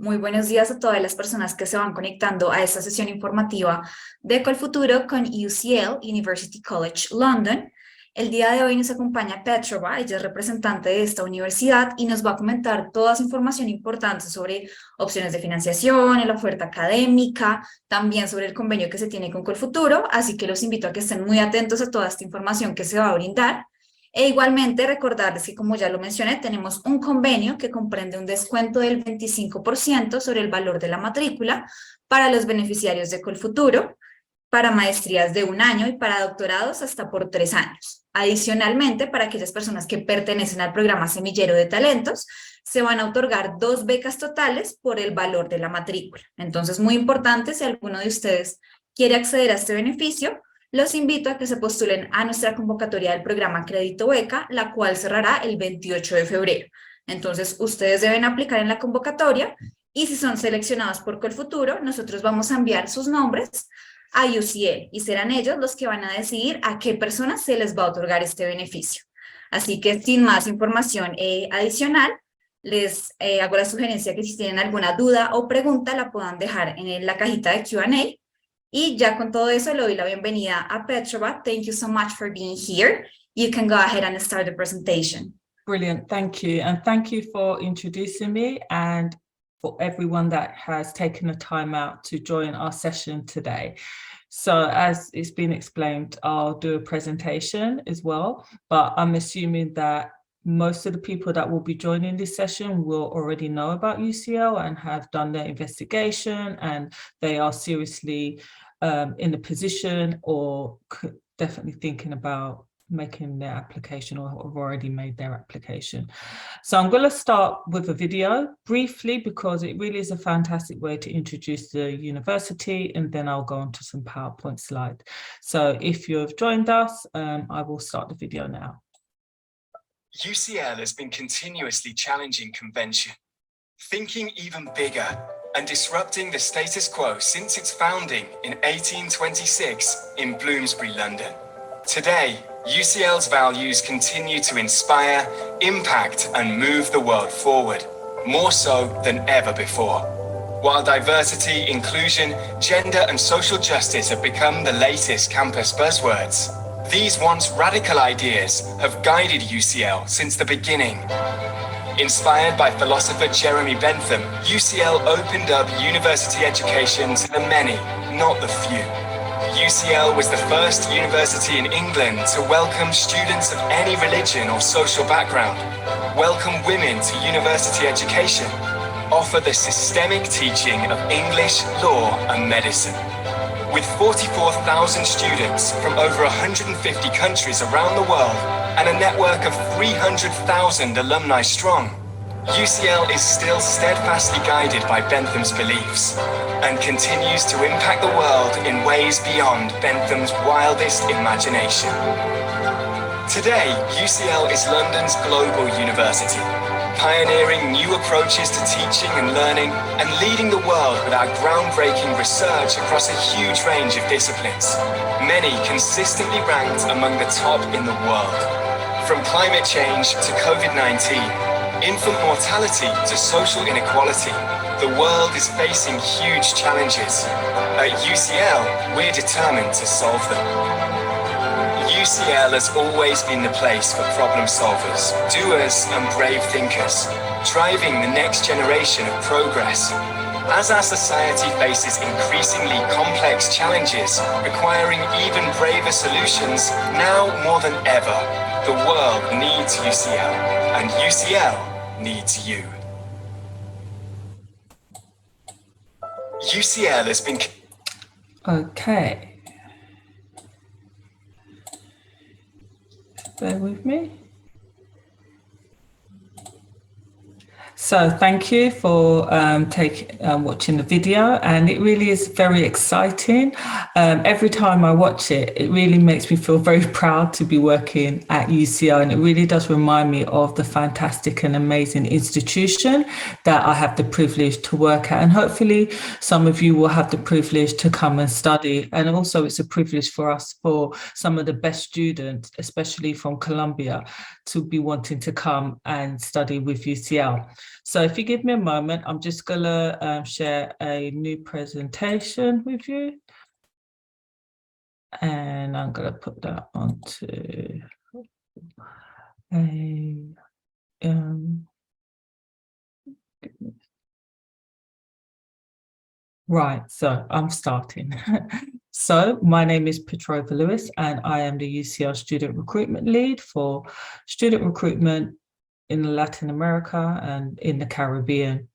Muy buenos días a todas las personas que se van conectando a esta sesión informativa de Colfuturo con UCL, University College London. El día de hoy nos acompaña Petrova, ella es representante de esta universidad y nos va a comentar toda esa información importante sobre opciones de financiación, la oferta académica, también sobre el convenio que se tiene con Colfuturo, así que los invito a que estén muy atentos a toda esta información que se va a brindar. E igualmente recordarles que, como ya lo mencioné, tenemos un convenio que comprende un descuento del 25% sobre el valor de la matrícula para los beneficiarios de Colfuturo, para maestrías de 1 año y para doctorados hasta por 3 años. Adicionalmente, para aquellas personas que pertenecen al programa Semillero de Talentos, se van a otorgar 2 becas totales por el valor de la matrícula. Entonces, muy importante, si alguno de ustedes quiere acceder a este beneficio, los invito a que se postulen a nuestra convocatoria del programa Crédito Beca, la cual cerrará el 28 de febrero. Entonces, ustedes deben aplicar en la convocatoria y si son seleccionados por Colfuturo, nosotros vamos a enviar sus nombres a UCL y serán ellos los que van a decidir a qué personas se les va a otorgar este beneficio. Así que sin más información adicional, les hago la sugerencia que si tienen alguna duda o pregunta la puedan dejar en la cajita de Q&A. Y ya con todo eso le doy la bienvenida a Petrova. Thank you so much for being here. You can go ahead and start the presentation. Brilliant, thank you. And thank you for introducing me and for everyone that has taken the time out to join our session today. So as it's been explained, I'll do a presentation as well, but I'm assuming that most of the people that will be joining this session will already know about UCL and have done their investigation, and they are seriously in a position or definitely thinking about making their application or have already made their application. So I'm going to start with a video briefly because it really is a fantastic way to introduce the university, and then I'll go on to some PowerPoint slides. So if you have joined us, I will start the video now. UCL has been continuously challenging convention, thinking even bigger and disrupting the status quo since its founding in 1826 in Bloomsbury, London. Today, UCL's values continue to inspire, impact, and move the world forward, more so than ever before. While diversity, inclusion, gender, and social justice have become the latest campus buzzwords, these once radical ideas have guided UCL since the beginning. Inspired by philosopher Jeremy Bentham, UCL opened up university education to the many, not the few. UCL was the first university in England to welcome students of any religion or social background, welcome women to university education, offer the systemic teaching of English, law, and medicine. With 44,000 students from over 150 countries around the world and a network of 300,000 alumni strong, UCL is still steadfastly guided by Bentham's beliefs and continues to impact the world in ways beyond Bentham's wildest imagination. Today, UCL is London's global university, pioneering new approaches to teaching and learning and leading the world with our groundbreaking research across a huge range of disciplines, many consistently ranked among the top in the world. From climate change to COVID-19, infant mortality to social inequality, the world is facing huge challenges. At UCL, we're determined to solve them. UCL has always been the place for problem solvers, doers, and brave thinkers, driving the next generation of progress. As our society faces increasingly complex challenges requiring even braver solutions, now more than ever, the world needs UCL, and UCL needs you. UCL has been... Okay. Bear with me. So thank you for watching the video, and it really is very exciting. Every time I watch it, it really makes me feel very proud to be working at UCL, and it really does remind me of the fantastic and amazing institution that I have the privilege to work at, and hopefully some of you will have the privilege to come and study. And also it's a privilege for us, for some of the best students, especially from Colombia, to be wanting to come and study with UCL. So if you give me a moment, I'm just gonna share a new presentation with you. And I'm gonna put that onto a, right, so I'm starting. So my name is Petrova Lewis and I am the UCL Student Recruitment Lead for student recruitment in Latin America and in the Caribbean.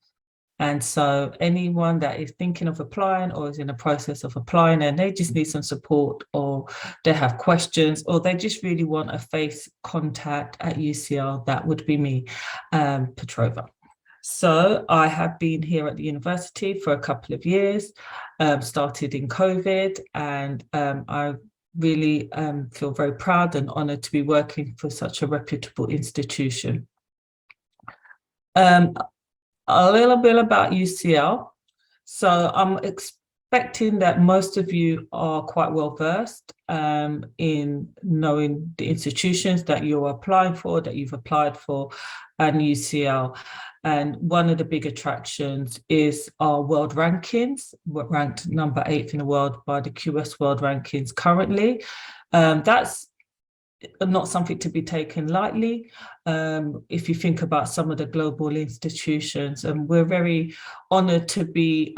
And so anyone that is thinking of applying or is in the process of applying and they just need some support or they have questions or they just really want a face contact at UCL, that would be me, Petrova. So I have been here at the university for a couple of years, started in COVID, and I really feel very proud and honoured to be working for such a reputable institution. A little bit about UCL. So I'm expecting that most of you are quite well versed in knowing the institutions that you're applying for, that you've applied for, and UCL. And one of the big attractions is our world rankings. We're ranked number 8 in the world by the QS World Rankings currently. That's not something to be taken lightly. If you think about some of the global institutions, and we're very honoured to be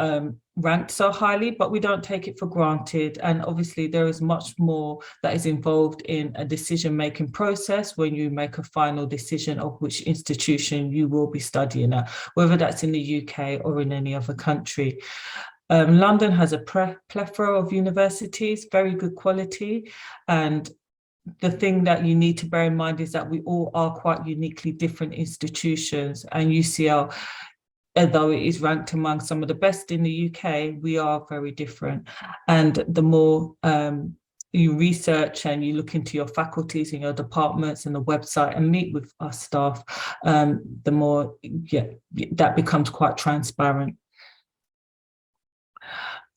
ranked so highly, but we don't take it for granted. And obviously there is much more that is involved in a decision-making process when you make a final decision of which institution you will be studying at, whether that's in the UK or in any other country. London has a plethora of universities, very good quality, and the thing that you need to bear in mind is that we all are quite uniquely different institutions, and UCL, although it is ranked among some of the best in the UK, we are very different. And the more you research and you look into your faculties and your departments and the website and meet with our staff, the more that becomes quite transparent.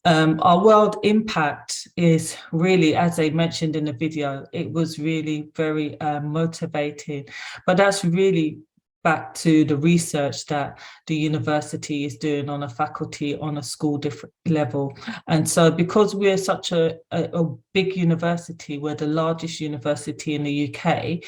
Our world impact is really, as I mentioned in the video, it was really very motivating, but that's really back to the research that the university is doing on a faculty, on a school level. And so because we're such a big university, we're the largest university in the UK,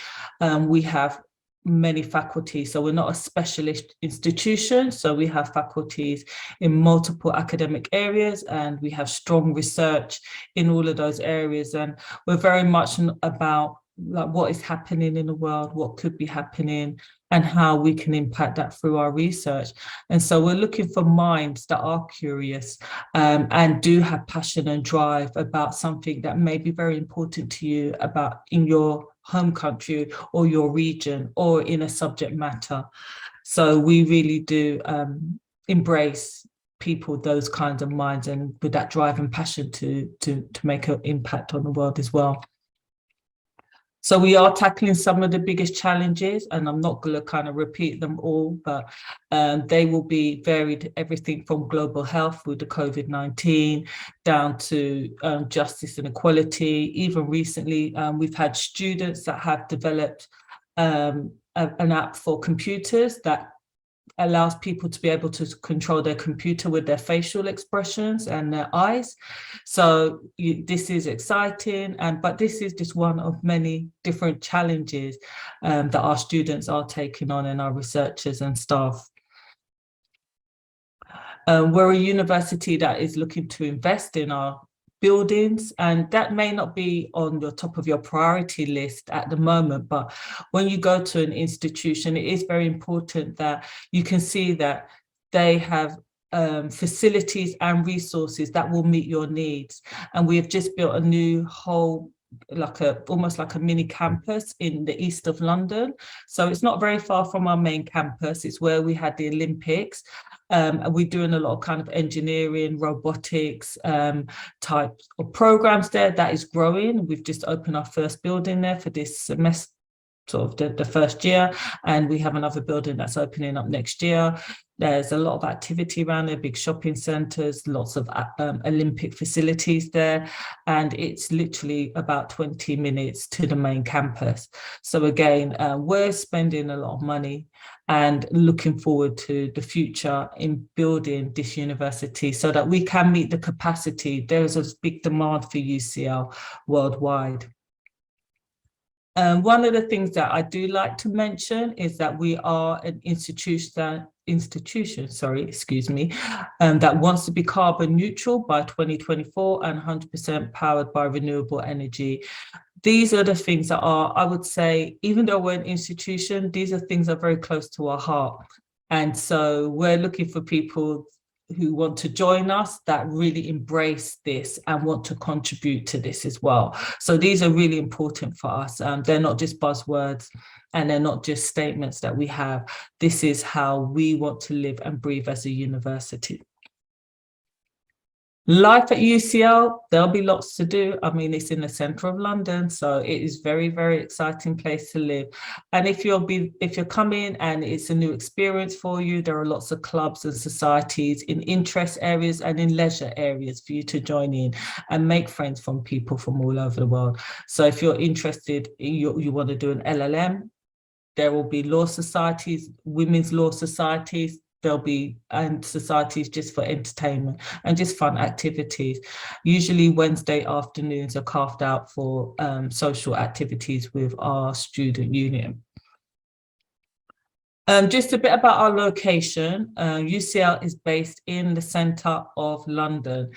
we have many faculties. So we're not a specialist institution. So we have faculties in multiple academic areas, and we have strong research in all of those areas. And we're very much about like what is happening in the world, what could be happening, and how we can impact that through our research. And so we're looking for minds that are curious and do have passion and drive about something that may be very important to you about in your home country or your region or in a subject matter. So we really do embrace people, those kinds of minds, and with that drive and passion to make an impact on the world as well. So we are tackling some of the biggest challenges, and I'm not going to kind of repeat them all, but they will be varied, everything from global health with the COVID-19 down to justice and equality. Even recently, we've had students that have developed an app for computers that allows people to be able to control their computer with their facial expressions and their eyes. So this is exciting, but this is just one of many different challenges that our students are taking on, and our researchers and staff. We're a university that is looking to invest in our buildings, and that may not be on the top of your priority list at the moment, but when you go to an institution, it is very important that you can see that they have facilities and resources that will meet your needs. And we have just built a new whole almost like a mini campus in the east of London. So it's not very far from our main campus. It's where we had the Olympics. And we're doing a lot of kind of engineering, robotics type of programs there. That is growing. We've just opened our first building there for this semester, sort of the first year, and we have another building that's opening up next year. There's a lot of activity around there, big shopping centres, lots of Olympic facilities there, and it's literally about 20 minutes to the main campus. So again, we're spending a lot of money and looking forward to the future in building this university so that we can meet the capacity. There is a big demand for UCL worldwide. One of the things that I do like to mention is that we are an institution, that wants to be carbon neutral by 2024 and 100% powered by renewable energy. These are the things that are, I would say, even though we're an institution, these are things that are very close to our heart. And so we're looking for people who want to join us that really embrace this and want to contribute to this as well. So these are really important for us. They're not just buzzwords and they're not just statements that we have. This is how we want to live and breathe as a university. Life at UCL, there'll be lots to do. I mean, it's in the centre of London, so it is very, very exciting place to live. And if you're coming and it's a new experience for you, there are lots of clubs and societies in interest areas and in leisure areas for you to join in and make friends from people from all over the world. So if you're interested, you want to do an LLM, there will be law societies, women's law societies. There'll be societies just for entertainment and just fun activities. Usually Wednesday afternoons are carved out for social activities with our student union. Just a bit about our location. UCL is based in the centre of London.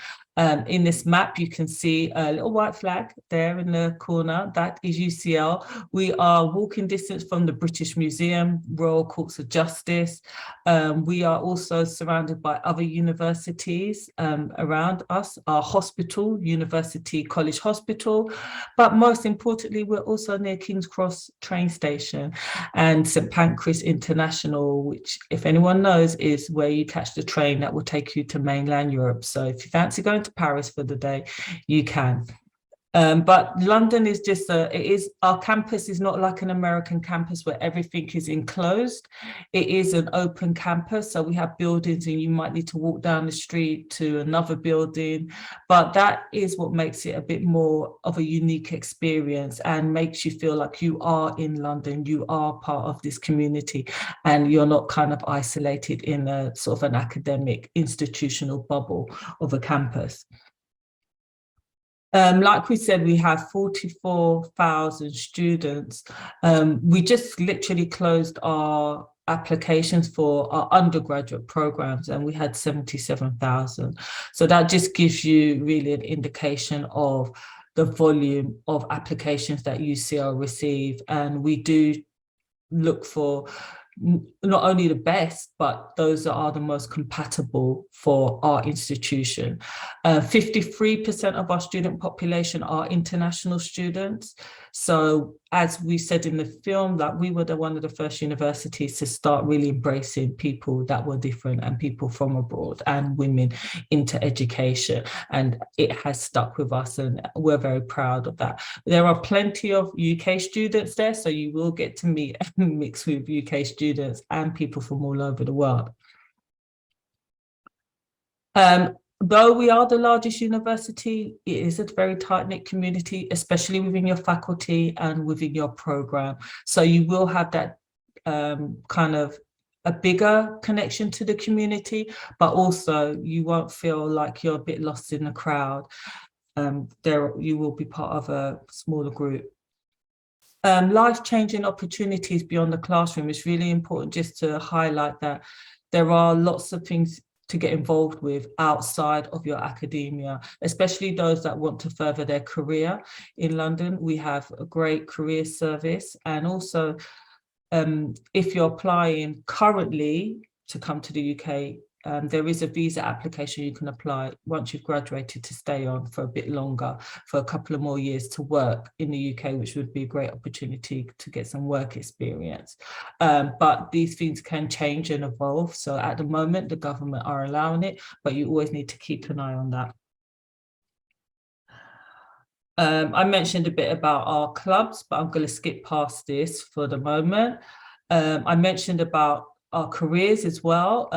In this map, you can see a little white flag there in the corner. That is UCL. We are walking distance from the British Museum, Royal Courts of Justice. We are also surrounded by other universities around us, our hospital, University College Hospital. But most importantly, we're also near King's Cross train station and St Pancras International, which, if anyone knows, is where you catch the train that will take you to mainland Europe. So if you fancy going to Paris for the day, you can. But London is just our campus is not like an American campus where everything is enclosed. It is an open campus. So we have buildings and you might need to walk down the street to another building. But that is what makes it a bit more of a unique experience and makes you feel like you are in London, you are part of this community and you're not kind of isolated in a sort of an academic institutional bubble of a campus. Like we said, we have 44,000 students. We just literally closed our applications for our undergraduate programs and we had 77,000. So that just gives you really an indication of the volume of applications that UCL receive. And we do look for not only the best, but those that are the most compatible for our institution. 53% of our student population are international students. So as we said in the film, that we were one of the first universities to start really embracing people that were different and people from abroad and women into education. And it has stuck with us and we're very proud of that. There are plenty of UK students there, so you will get to meet and mix with UK students and people from all over the world. Though we are the largest university, it is a very tight-knit community, especially within your faculty and within your program. So you will have that kind of a bigger connection to the community, but also you won't feel like you're a bit lost in the crowd. You will be part of a smaller group. Life-changing opportunities beyond the classroom is really important, just to highlight that there are lots of things to get involved with outside of your academia, especially those that want to further their career in London. We have a great career service, and also if you're applying currently to come to the UK, there is a visa application you can apply once you've graduated to stay on for a bit longer, for a couple of more years to work in the UK, which would be a great opportunity to get some work experience. But these things can change and evolve. So at the moment, the government are allowing it, but you always need to keep an eye on that. I mentioned a bit about our clubs, but I'm going to skip past this for the moment. I mentioned about our careers as well.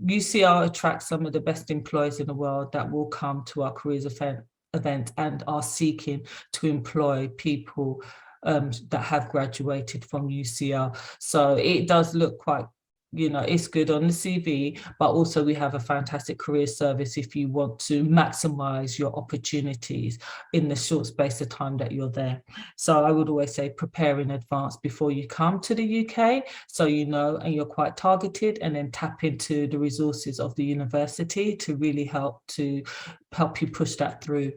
UCL attracts some of the best employees in the world that will come to our careers event and are seeking to employ people that have graduated from UCL. So it does look quite, it's good on the CV, but also we have a fantastic career service if you want to maximize your opportunities in the short space of time that you're there. So I would always say prepare in advance before you come to the UK, so you know and you're quite targeted, and then tap into the resources of the university to really help you push that through.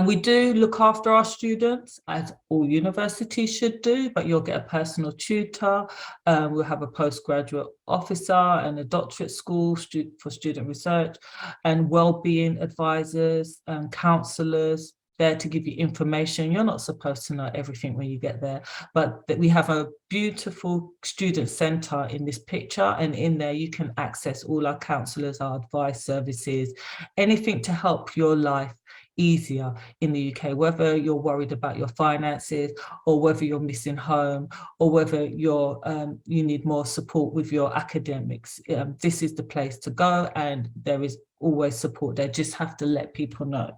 We do look after our students, as all universities should do, but you'll get a personal tutor. We'll have a postgraduate officer and a doctorate school for student research, and wellbeing advisors and counsellors there to give you information. You're not supposed to know everything when you get there, but we have a beautiful student centre in this picture, and in there you can access all our counsellors, our advice services, anything to help your life easier in the UK, whether you're worried about your finances, or whether you're missing home, or whether you need more support with your academics. This is the place to go, and there is always support there. Just have to let people know.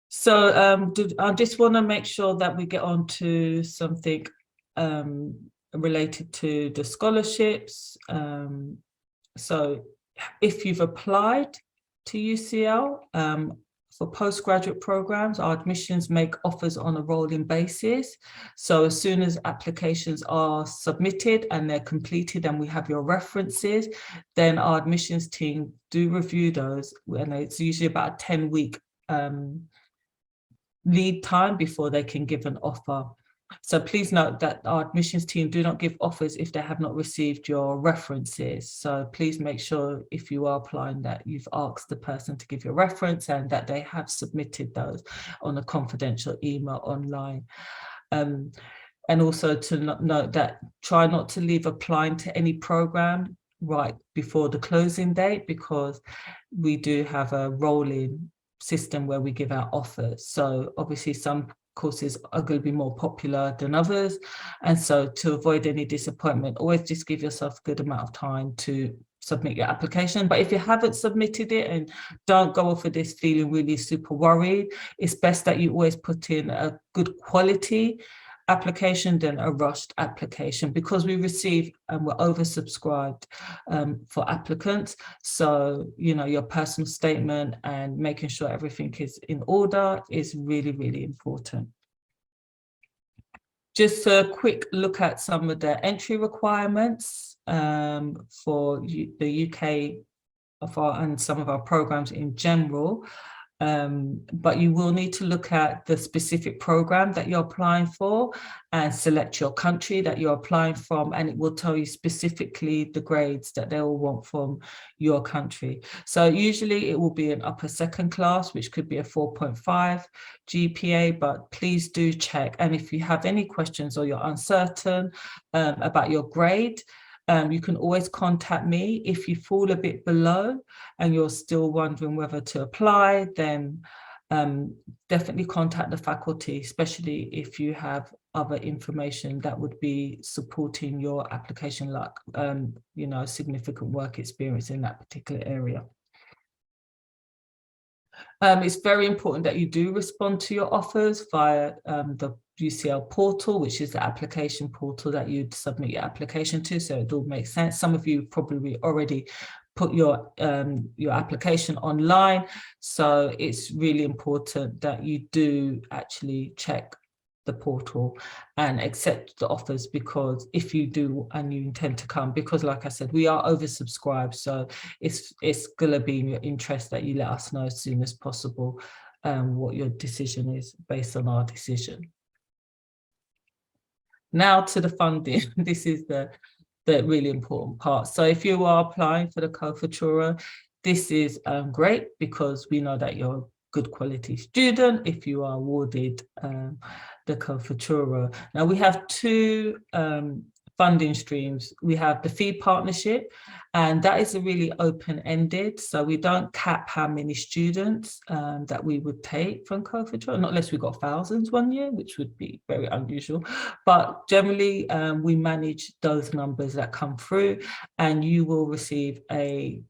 So I just want to make sure that we get on to something related to the scholarships. So if you've applied to UCL for postgraduate programs, our admissions make offers on a rolling basis. So as soon as applications are submitted and they're completed and we have your references, then our admissions team do review those, and it's usually about a 10-week lead time before they can give an offer. So please note that our admissions team do not give offers if they have not received your references. So please make sure if you are applying that you've asked the person to give your reference and that they have submitted those on a confidential email online. And also to note that try not to leave applying to any program right before the closing date, because we do have a rolling system where we give out offers. So obviously some courses are going to be more popular than others, and so to avoid any disappointment, always just give yourself a good amount of time to submit your application. But if you haven't submitted it, and don't go off of this feeling really super worried, it's best that you always put in a good quality application than a rushed application, because we receive and we're oversubscribed for applicants. So your personal statement and making sure everything is in order is really, really important. Just a quick look at some of the entry requirements for the UK and some of our programs in general. But you will need to look at the specific program that you're applying for and select your country that you're applying from, and it will tell you specifically the grades that they will want from your country. So usually it will be an upper second class, which could be a 4.5 GPA, but please do check. And if you have any questions or you're uncertain about your grade, you can always contact me. If you fall a bit below and you're still wondering whether to apply, then definitely contact the faculty, especially if you have other information that would be supporting your application, like significant work experience in that particular area. It's very important that you do respond to your offers via the UCL portal, which is the application portal that you'd submit your application to, so it all makes sense. Some of you probably already put your application online, so it's really important that you do actually check the portal and accept the offers, because if you do and you intend to come, because like I said, we are oversubscribed, so it's going to be in your interest that you let us know as soon as possible what your decision is based on our decision. Now to the funding. This is the really important part. So if you are applying for the co-futura, this is great, because we know that you're a good quality student if you are awarded the co-futura. Now we have two funding streams. We have the fee partnership, and that is a really open-ended. So we don't cap how many students that we would take from co-futura, not unless we got thousands one year, which would be very unusual. But generally, we manage those numbers that come through, and you will receive a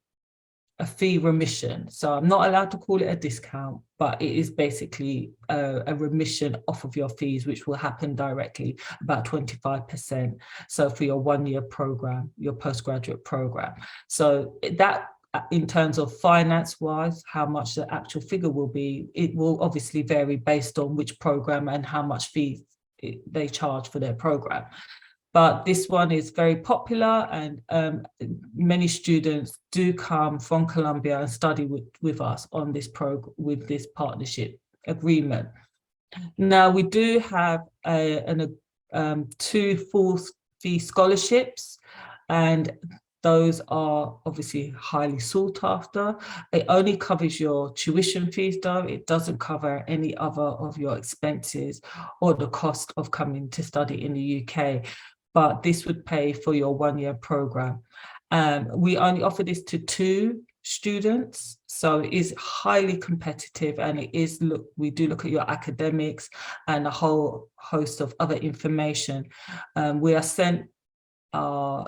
fee remission. So I'm not allowed to call it a discount, but it is basically a remission off of your fees, which will happen directly, about 25%. So for your one-year program, your postgraduate program. So that, in terms of finance-wise, how much the actual figure will be, it will obviously vary based on which program and how much fees they charge for their program. But this one is very popular, and many students do come from Colombia and study with us on this program, with this partnership agreement. Now, we do have two full fee scholarships, and those are obviously highly sought after. It only covers your tuition fees though. It doesn't cover any other of your expenses or the cost of coming to study in the UK. But this would pay for your one-year program. We only offer this to 2 students, so it is highly competitive, and it is, we do look at your academics and a whole host of other information. We are sent a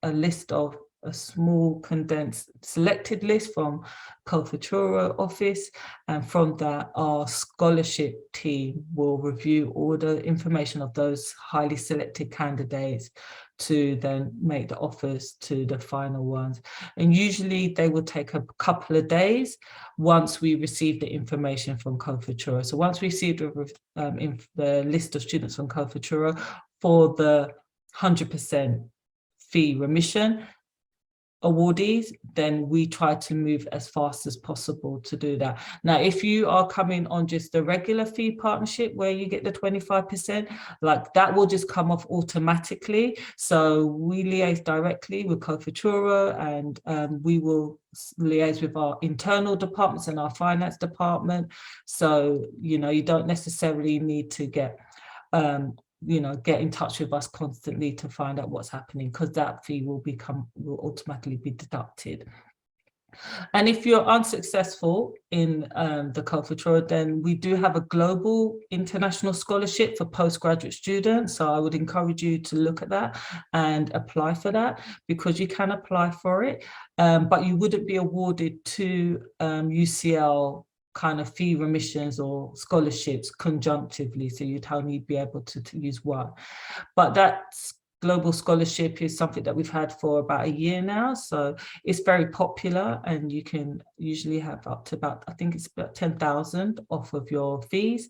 list of a small condensed selected list from co-futura office, and from that our scholarship team will review all the information of those highly selected candidates to then make the offers to the final ones. And usually they will take a couple of days once we receive the information from co-futura. So once we receive the list of students from co-futura for the 100% fee remission awardees, then we try to move as fast as possible to do that. Now, if you are coming on just the regular fee partnership where you get the 25%, like that will just come off automatically. So we liaise directly with co-futura, and we will liaise with our internal departments and our finance department. So, you know, you don't necessarily need to get in touch with us constantly to find out what's happening, because that fee will automatically be deducted. And if you're unsuccessful in the co-futura, then we do have a global international scholarship for postgraduate students. So I would encourage you to look at that and apply for that, because you can apply for it, but you wouldn't be awarded 2 UCL kind of fee remissions or scholarships conjunctively, so you'd only be able to use one. But that global scholarship is something that we've had for about a year now, so it's very popular, and you can usually have up to about, I think it's about 10,000 off of your fees.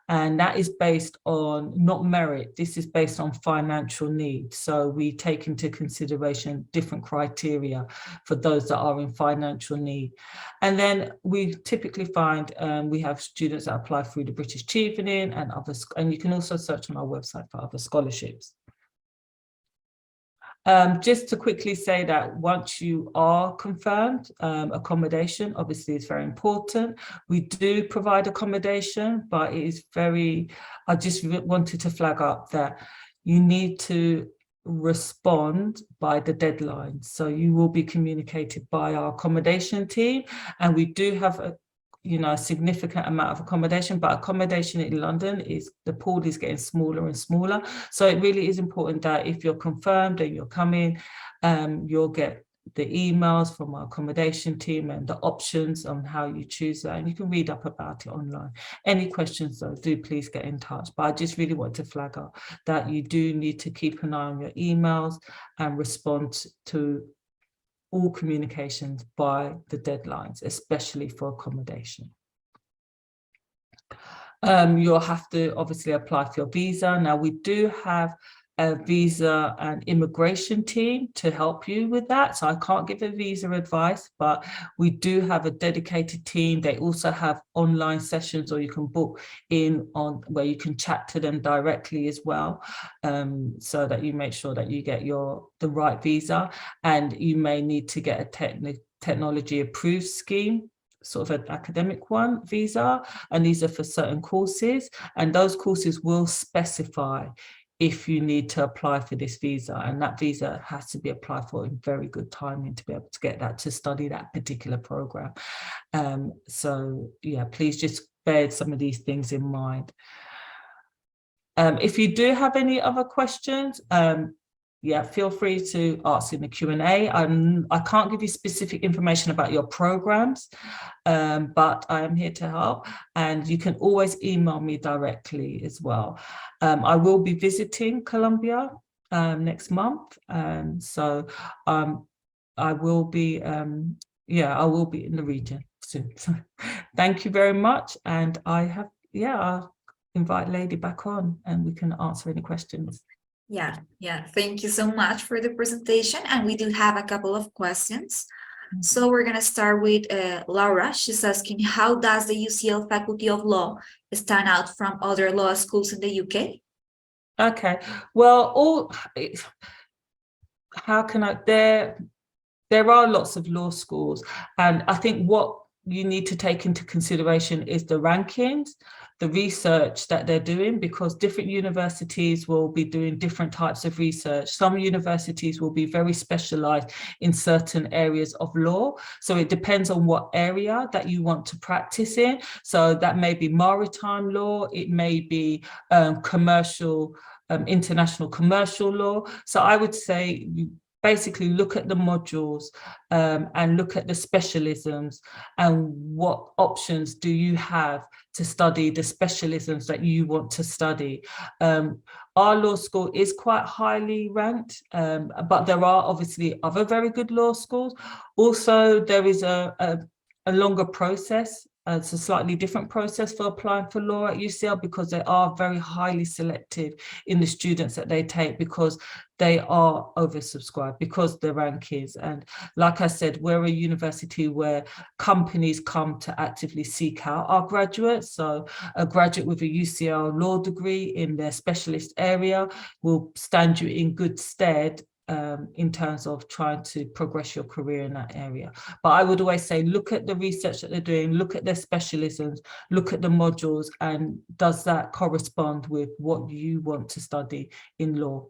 And that is based on not merit, this is based on financial need. So we take into consideration different criteria for those that are in financial need. And then we typically find we have students that apply through the British Chevening and others, and you can also search on our website for other scholarships. Just to quickly say that once you are confirmed, accommodation obviously is very important. We do provide accommodation, but it is I just wanted to flag up that you need to respond by the deadline. So you will be communicated by our accommodation team, and we do have a significant amount of accommodation, but accommodation in London the pool is getting smaller and smaller. So it really is important that if you're confirmed and you're coming, you'll get the emails from our accommodation team and the options on how you choose that, and you can read up about it online. Any questions though, do please get in touch. But I just really want to flag up that you do need to keep an eye on your emails and respond to all communications by the deadlines, especially for accommodation. You'll have to obviously apply for your visa. Now, we do have a visa and immigration team to help you with that. So I can't give a visa advice, but we do have a dedicated team. They also have online sessions, or you can book in on where you can chat to them directly as well, so that you make sure that you get the right visa. And you may need to get a technology approved scheme, sort of an academic visa, and these are for certain courses, and those courses will specify if you need to apply for this visa, and that visa has to be applied for in very good timing to be able to get that, to study that particular program. So yeah, please just bear some of these things in mind. If you do have any other questions, yeah, feel free to ask in the Q&A. I can't give you specific information about your programs, but I am here to help, and you can always email me directly as well. I will be visiting Colombia next month, so I will be, I will be in the region soon. So thank you very much, and I'll invite Lady back on, and we can answer any questions. Yeah, thank you so much for the presentation, and we do have a couple of questions. So we're going to start with Laura. She's asking, how does the UCL Faculty of Law stand out from other law schools in the UK? Okay, well, there are lots of law schools, and I think what you need to take into consideration is the rankings, the research that they're doing, because different universities will be doing different types of research. Some universities will be very specialized in certain areas of law. So it depends on what area that you want to practice in. So that may be maritime law, it may be commercial, international commercial law. So I would say you basically look at the modules and look at the specialisms and what options do you have to study the specialisms that you want to study. Our law school is quite highly ranked, but there are obviously other very good law schools. Also, there is a longer process. It's a slightly different process for applying for law at UCL, because they are very highly selective in the students that they take, because they are oversubscribed, because the rank is. And like I said, we're a university where companies come to actively seek out our graduates. So a graduate with a UCL law degree in their specialist area will stand you in good stead in terms of trying to progress your career in that area. But I would always say, look at the research that they're doing, look at their specialisms, look at the modules, and does that correspond with what you want to study in law?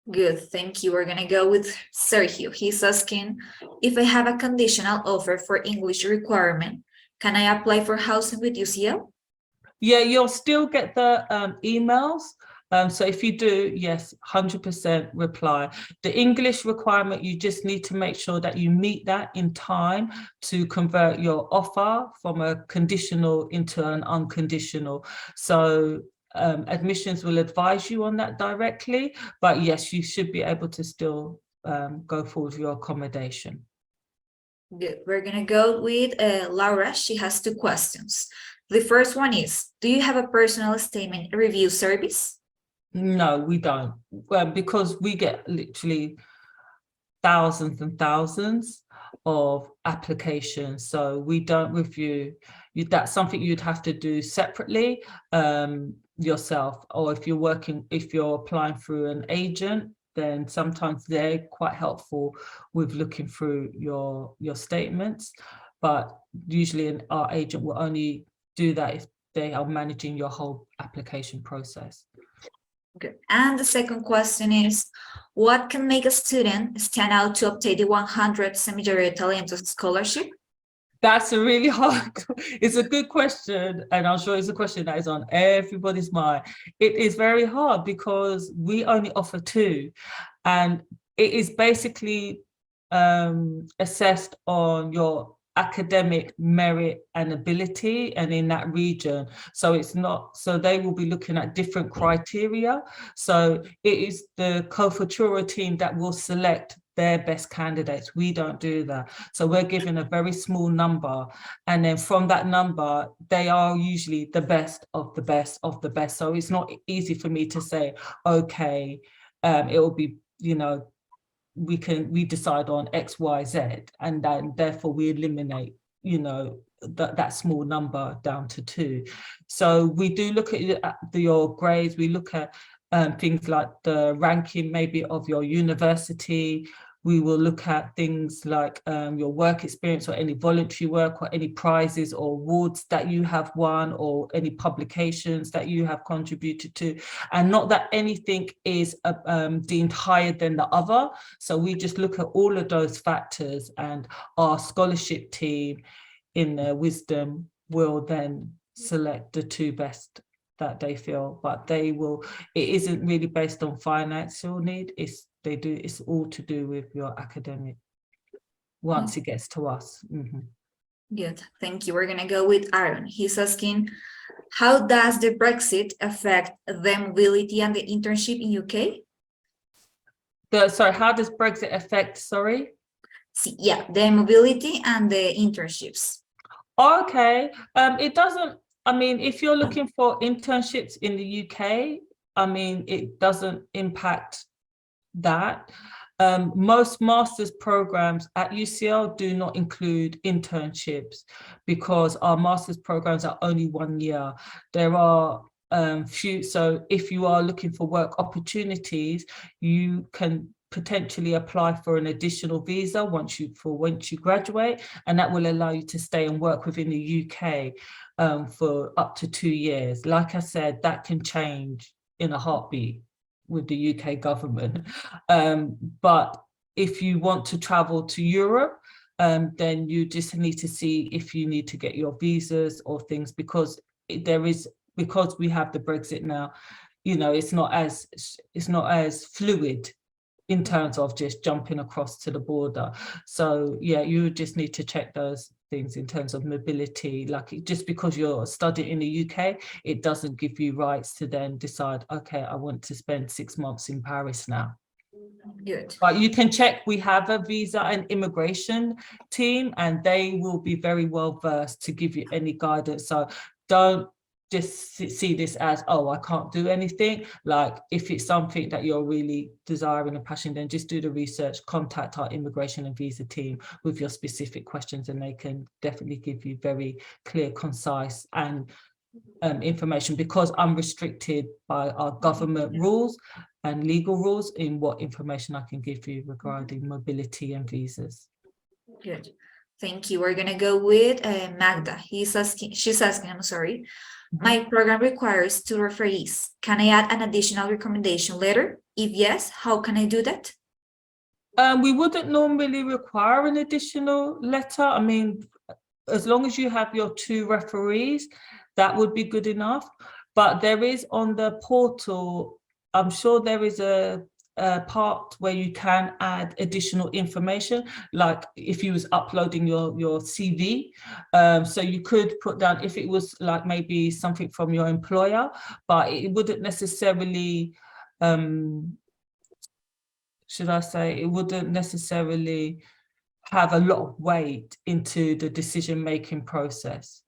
Good, thank you. We're going to go with Sergio. He's asking, if I have a conditional offer for English requirement, can I apply for housing with UCL? Yeah, you'll still get the emails. So if you do, yes, 100% reply. The English requirement, you just need to make sure that you meet that in time to convert your offer from a conditional into an unconditional. So admissions will advise you on that directly, but yes, you should be able to still go forward with your accommodation. Good. We're going to go with Laura. She has two questions. The first one is, do you have a personal statement review service? No, we don't, because we get literally thousands and thousands of applications. So we don't review. That's something you'd have to do separately yourself, or if you're applying through an agent, then sometimes they're quite helpful with looking through your statements. But usually our agent will only do that if they are managing your whole application process. Good. And the second question is, what can make a student stand out to obtain the 100 Semillero Talentos scholarship? That's a really hard, it's a good question, and I'm sure it's a question that is on everybody's mind. It is very hard because we only offer 2, and it is basically assessed on your academic merit and ability and in that region. So it's not, so they will be looking at different criteria. So it is the co-futura team that will select their best candidates. We don't do that. So we're given a very small number, and then from that number, they are usually the best of the best of the best. So it's not easy for me to say, okay, it will be, you know, we decide on X, Y, Z, and then therefore we eliminate, you know, that small number down to 2. So we do look at your grades. We look at things like the ranking maybe of your university. We will look at things like your work experience or any voluntary work or any prizes or awards that you have won or any publications that you have contributed to. And not that anything is deemed higher than the other. So we just look at all of those factors, and our scholarship team in their wisdom will then select the 2 best that they feel, but it isn't really based on financial need. It's all to do with your academic once it gets to us. Good, thank you. We're gonna go with Aaron. He's asking, how does the Brexit affect the mobility and the internship in UK? Sorry, how does Brexit affect, sorry? Yeah, the mobility and the internships. Okay, it doesn't, I mean, if you're looking for internships in the UK, I mean, it doesn't impact that. Most master's programs at UCL do not include internships because our master's programs are only 1 year. There are few, so if you are looking for work opportunities, you can potentially apply for an additional visa once you graduate, and that will allow you to stay and work within the UK for up to 2 years. Like I said, that can change in a heartbeat with the UK government. But if you want to travel to Europe, then you just need to see if you need to get your visas or things, because because we have the Brexit now, you know, it's not as fluid in terms of just jumping across to the border. So yeah, you just need to check those things in terms of mobility. Like, just because you're studying in the UK, it doesn't give you rights to then decide, okay, I want to spend 6 months in Paris now. Good. But you can check, we have a visa and immigration team, and they will be very well versed to give you any guidance. So don't just see this as, oh, I can't do anything. Like, if it's something that you're really desiring and passionate, then just do the research, contact our immigration and visa team with your specific questions, and they can definitely give you very clear, concise and information, because I'm restricted by our government rules and legal rules in what information I can give you regarding mobility and visas. Good, thank you. We're gonna go with Magda. She's asking, I'm sorry. My program requires 2 referees. Can I add an additional recommendation letter? If yes, how can I do that? We wouldn't normally require an additional letter. I mean, as long as you have your 2 referees, that would be good enough. But there is on the portal, I'm sure there is a part where you can add additional information, like if you was uploading your CV. So you could put down, if it was like maybe something from your employer, but it wouldn't necessarily, should I say, it wouldn't necessarily have a lot of weight into the decision-making process.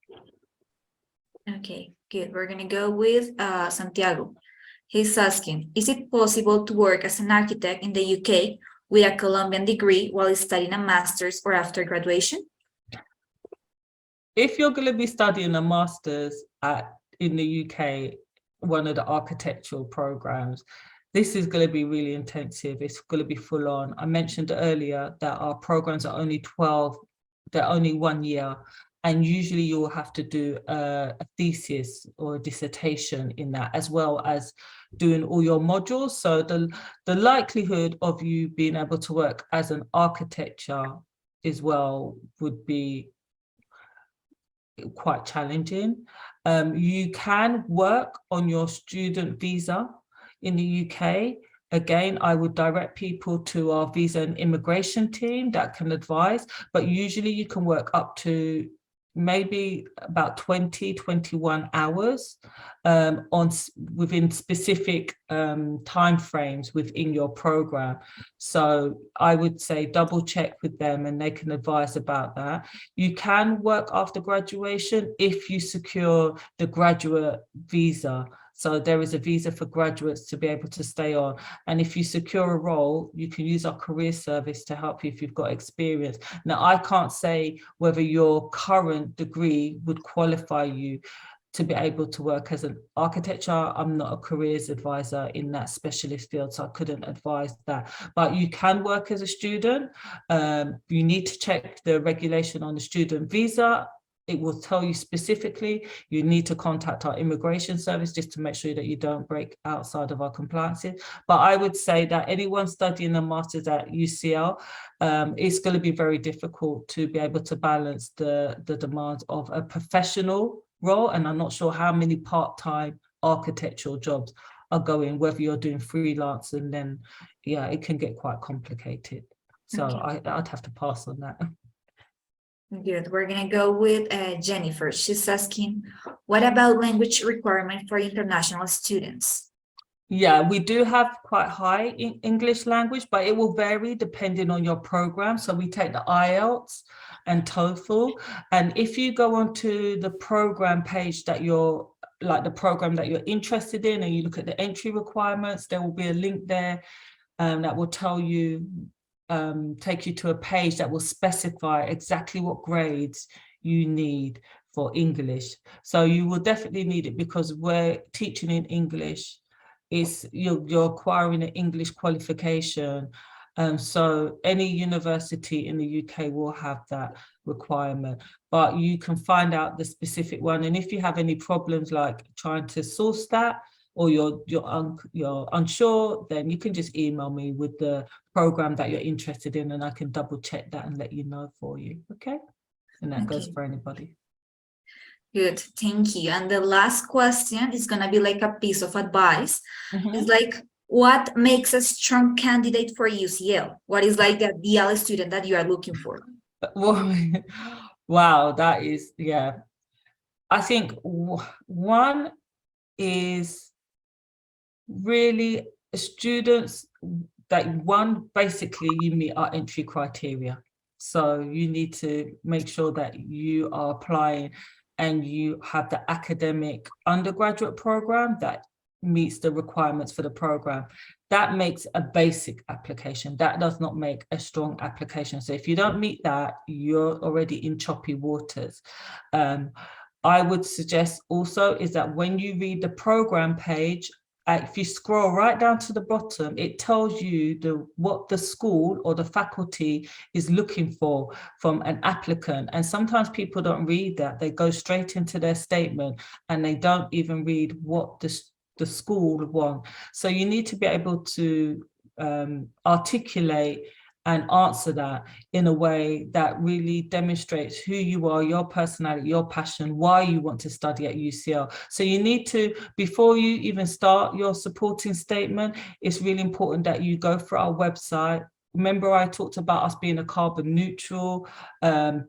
Okay, good. We're gonna go with Santiago. He's asking, is it possible to work as an architect in the UK with a Colombian degree while studying a master's or after graduation? If you're going to be studying a master's in the UK, one of the architectural programs, this is going to be really intensive. It's going to be full on. I mentioned earlier that our programs are only 12, they're only 1 year. And usually you'll have to do a thesis or a dissertation in that, as well as doing all your modules. So the likelihood of you being able to work as an architecture as well would be quite challenging. You can work on your student visa in the UK. Again, I would direct people to our visa and immigration team that can advise, but usually you can work up to maybe about 21 hours within specific time frames within your program. So I would say double check with them and they can advise about that. You can work after graduation if you secure the graduate visa. So there is a visa for graduates to be able to stay on. And if you secure a role, you can use our career service to help you if you've got experience. Now, I can't say whether your current degree would qualify you to be able to work as an architecture. I'm not a careers advisor in that specialist field, so I couldn't advise that. But you can work as a student. You need to check the regulation on the student visa. It will tell you specifically, you need to contact our immigration service just to make sure that you don't break outside of our compliances. But I would say that anyone studying a master's at UCL, it's going to be very difficult to be able to balance the demands of a professional role. And I'm not sure how many part-time architectural jobs are going, whether you're doing freelance, and then, yeah, it can get quite complicated. So Okay. I'd have to pass on that. Good. We're going to go with Jennifer. She's asking, what about language requirement for international students? Yeah, we do have quite high English language, but it will vary depending on your program. So we take the IELTS and TOEFL. And if you go onto the program page that you're, like the program that you're interested in, and you look at the entry requirements, there will be a link there that will tell you, take you to a page that will specify exactly what grades you need for English. So you will definitely need it, because we're teaching in English. You're acquiring an English qualification. So any university in the UK will have that requirement, but you can find out the specific one. And if you have any problems like trying to source that, or you're unsure, then you can just email me with the program that you're interested in, and I can double check that and let you know for you. Okay? And that goes for anybody. Good, thank you. And the last question is gonna be like a piece of advice. It's like, what makes a strong candidate for UCL? What is like the ideal student that you are looking for? Wow, that is, yeah. I think one is really students that, one, basically you meet our entry criteria. So you need to make sure that you are applying and you have the academic undergraduate program that meets the requirements for the program. That makes a basic application. That does not make a strong application. So if you don't meet that, you're already in choppy waters. I would suggest also is that when you read the program page, if you scroll right down to the bottom, it tells you what the school or the faculty is looking for from an applicant. And sometimes people don't read that. They go straight into their statement and they don't even read what the school want. So you need to be able to articulate and answer that in a way that really demonstrates who you are, your personality, your passion, why you want to study at UCL. So you need to, before you even start your supporting statement, it's really important that you go through our website. Remember, I talked about us being a carbon neutral,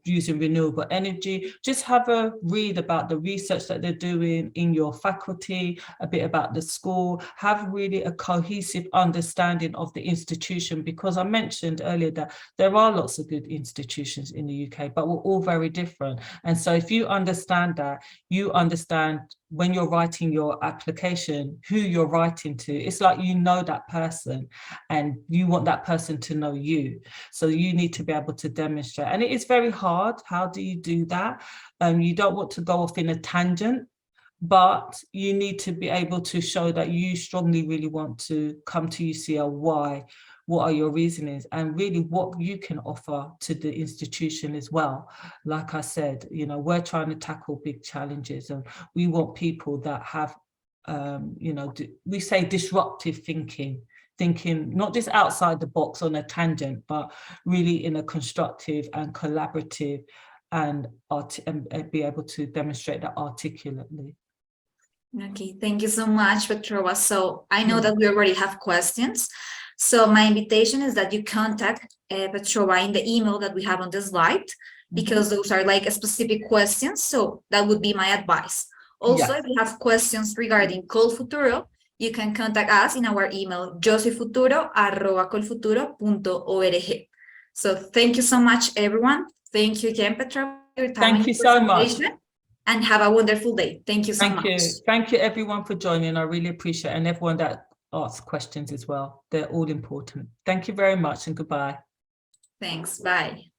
using renewable energy. Just have a read about the research that they're doing in your faculty, a bit about the school, have really a cohesive understanding of the institution, because I mentioned earlier that there are lots of good institutions in the UK, but we're all very different. And so if you understand that, you understand when you're writing your application, who you're writing to. It's like you know that person and you want that person to know you. So you need to be able to demonstrate. And it is very hard. How do you do that? You don't want to go off in a tangent, but you need to be able to show that you strongly really want to come to UCL. Why? What are your reasonings, and really what you can offer to the institution as well. Like I said, you know, we're trying to tackle big challenges, and we want people that have, you know, we say disruptive thinking not just outside the box on a tangent, but really in a constructive and collaborative and be able to demonstrate that articulately. Okay, thank you so much, Petrova. So I know that we already have questions. So my invitation is that you contact Petrova in the email that we have on the slide, because those are like specific questions. So that would be my advice. Also, if you have questions regarding Colfuturo, you can contact us in our email, josefuturo@colfuturo.org. So thank you so much, everyone. Thank you again, Petrova, for your time. Thank you so much. And have a wonderful day. Thank you so much. Thank you, everyone, for joining. I really appreciate it. And everyone that asked questions as well. They're all important. Thank you very much and goodbye. Thanks. Bye.